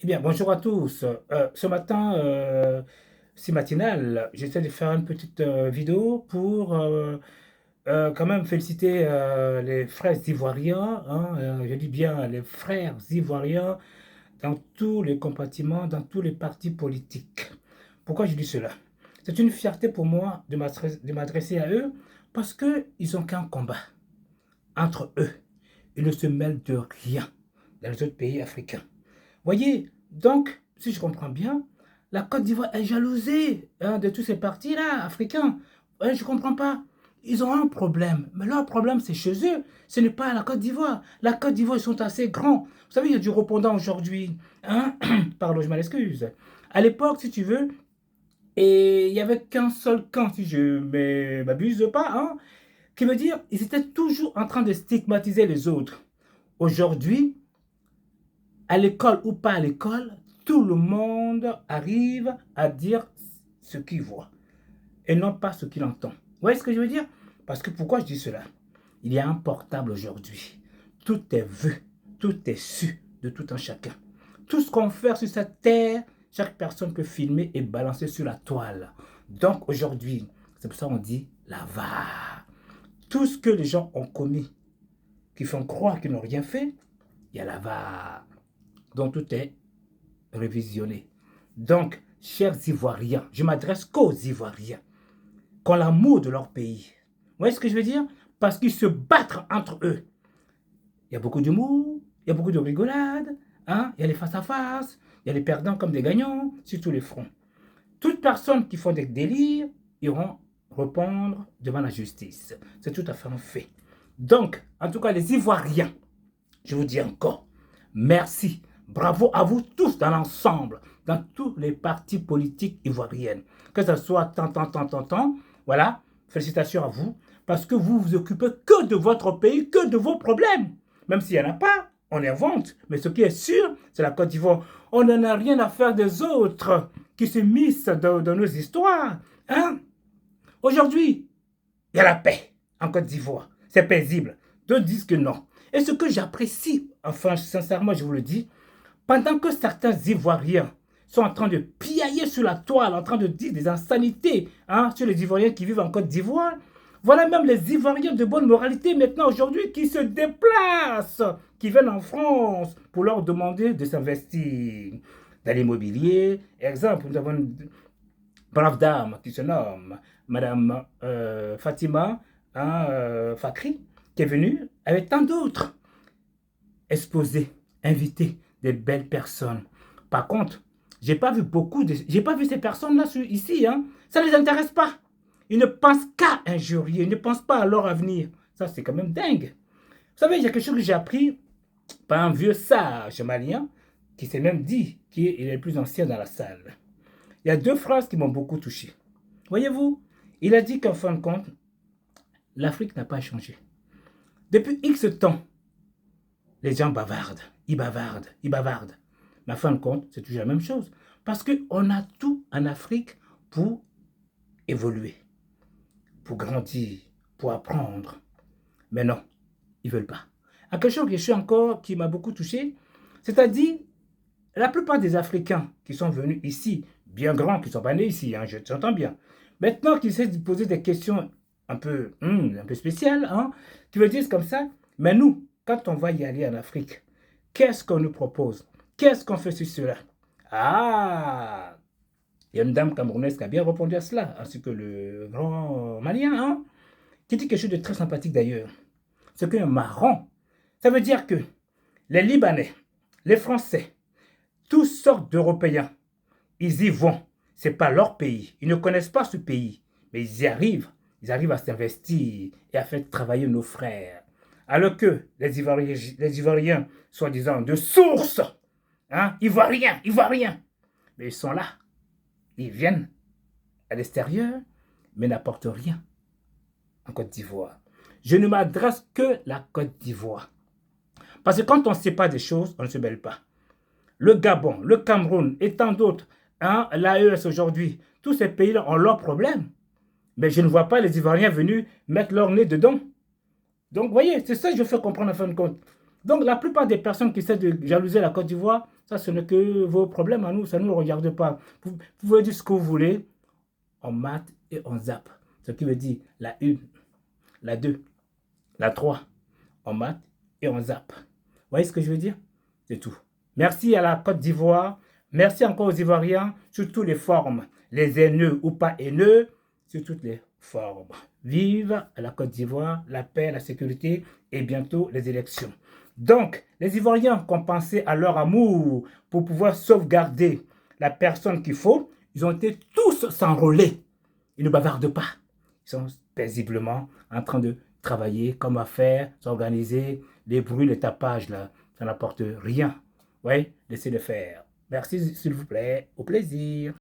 Eh bien, bonjour à tous. Ce matin, si matinal, j'essaie de faire une petite vidéo pour quand même féliciter les frères ivoiriens, hein, je dis bien les frères ivoiriens dans tous les compartiments, dans tous les partis politiques. Pourquoi je dis cela? C'est une fierté pour moi de m'adresser à eux parce qu'ils n'ont qu'un combat entre eux. Ils ne se mêlent de rien dans les autres pays africains. Voyez, donc, si je comprends bien, la Côte d'Ivoire est jalousée hein, de tous ces partis-là, africains. Ouais, je ne comprends pas. Ils ont un problème, mais leur problème, c'est chez eux. Ce n'est pas la Côte d'Ivoire. La Côte d'Ivoire, ils sont assez grands. Vous savez, il y a du répondant aujourd'hui. Hein? Pardon, je m'excuse. À l'époque, si tu veux, et il n'y avait qu'un seul camp, si je ne m'abuse pas, hein, qui veut dire ils étaient toujours en train de stigmatiser les autres. Aujourd'hui, à l'école ou pas à l'école, tout le monde arrive à dire ce qu'il voit et non pas ce qu'il entend. Vous voyez ce que je veux dire? Parce que pourquoi je dis cela? Il y a un portable aujourd'hui. Tout est vu, tout est su de tout un chacun. Tout ce qu'on fait sur cette terre, chaque personne peut filmer et balancer sur la toile. Donc aujourd'hui, c'est pour ça qu'on dit la VAR. Tout ce que les gens ont commis, qui font croire qu'ils n'ont rien fait, il y a la VAR. Donc tout est révisionné. Donc, chers Ivoiriens, je m'adresse qu'aux Ivoiriens, qui ont l'amour de leur pays. Vous voyez ce que je veux dire? Parce qu'ils se battent entre eux. Il y a beaucoup d'humour, il y a beaucoup de rigolade, hein? Il y a les face-à-face, il y a les perdants comme des gagnants sur tous les fronts. Toutes personnes qui font des délires iront répondre devant la justice. C'est tout à fait un fait. Donc, en tout cas, les Ivoiriens, je vous dis encore, merci. Bravo à vous tous dans l'ensemble, dans tous les partis politiques ivoiriens. Que ce soit tant. Voilà, félicitations à vous, parce que vous vous occupez que de votre pays, que de vos problèmes. Même s'il n'y en a pas, on invente. Mais ce qui est sûr, c'est la Côte d'Ivoire. On n'en a rien à faire des autres qui se missent dans nos histoires. Hein? Aujourd'hui, il y a la paix en Côte d'Ivoire. C'est paisible. D'autres disent que non. Et ce que j'apprécie, enfin, sincèrement, je vous le dis, pendant que certains Ivoiriens sont en train de piailler sur la toile, en train de dire des insanités hein, sur les Ivoiriens qui vivent en Côte d'Ivoire, voilà même les Ivoiriens de bonne moralité maintenant aujourd'hui qui se déplacent, qui viennent en France pour leur demander de s'investir dans l'immobilier. Exemple, nous avons une brave dame qui se nomme Madame Fatima hein, Fakri, qui est venue avec tant d'autres exposer, inviter des belles personnes. Par contre, j'ai pas vu j'ai pas vu ces personnes-là ici, hein. Ça ne les intéresse pas. Ils ne pensent qu'à injurier, ils ne pensent pas à leur avenir. Ça, c'est quand même dingue. Vous savez, il y a quelque chose que j'ai appris par un vieux sage malien qui s'est même dit qu'il est le plus ancien dans la salle. Il y a deux phrases qui m'ont beaucoup touché. Voyez-vous, il a dit qu'en fin de compte, l'Afrique n'a pas changé. Depuis X temps, les gens bavardent, ils bavardent, ils bavardent. Mais en fin de compte, c'est toujours la même chose. Parce qu'on a tout en Afrique pour évoluer, pour grandir, pour apprendre. Mais non, ils ne veulent pas. À quelque chose que je suis encore, qui m'a beaucoup touché, c'est-à-dire, la plupart des Africains qui sont venus ici, bien grands, qui ne sont pas nés ici, hein, je t'entends bien, maintenant qu'ils essaient de poser des questions un peu spéciales, hein, qui veulent dire comme ça, mais nous, quand on va y aller en Afrique, qu'est-ce qu'on nous propose? Qu'est-ce qu'on fait sur cela? Ah! Il y a une dame camerounaise qui a bien répondu à cela, ainsi que le grand malien, hein, qui dit quelque chose de très sympathique d'ailleurs. C'est qu'un marron, ça veut dire que les Libanais, les Français, toutes sortes d'Européens, ils y vont. Ce n'est pas leur pays. Ils ne connaissent pas ce pays. Mais ils y arrivent. Ils arrivent à s'investir et à faire travailler nos frères. Alors que les Ivoiriens soi-disant de source, hein, Ivoiriens, mais ils sont là. Ils viennent à l'extérieur, mais n'apportent rien en Côte d'Ivoire. Je ne m'adresse que la Côte d'Ivoire. Parce que quand on ne sait pas des choses, on ne se mêle pas. Le Gabon, le Cameroun et tant d'autres, hein, l'AES aujourd'hui, tous ces pays-là ont leurs problèmes. Mais je ne vois pas les Ivoiriens venus mettre leur nez dedans. Donc, vous voyez, c'est ça que je fais comprendre en fin de compte. Donc, la plupart des personnes qui essaient de jalouser la Côte d'Ivoire Ça, ce n'est que vos problèmes à nous, ça ne nous regarde pas. Vous pouvez dire ce que vous voulez, on mate et on zappe. Ce qui veut dire la 1, la 2, la 3, on mate et on zappe. Vous voyez ce que je veux dire? C'est tout. Merci à la Côte d'Ivoire. Merci encore aux Ivoiriens sur toutes les formes, les haineux ou pas haineux, sur toutes les formes. Vive la Côte d'Ivoire, la paix, la sécurité et bientôt les élections. Donc, les Ivoiriens qui ont pensé à leur amour pour pouvoir sauvegarder la personne qu'il faut, ils ont été tous s'enrôler. Ils ne bavardent pas. Ils sont paisiblement en train de travailler, comme à faire, s'organiser. Les bruits, les tapages, là, ça n'apporte rien. Oui, laissez-le faire. Merci, s'il vous plaît. Au plaisir.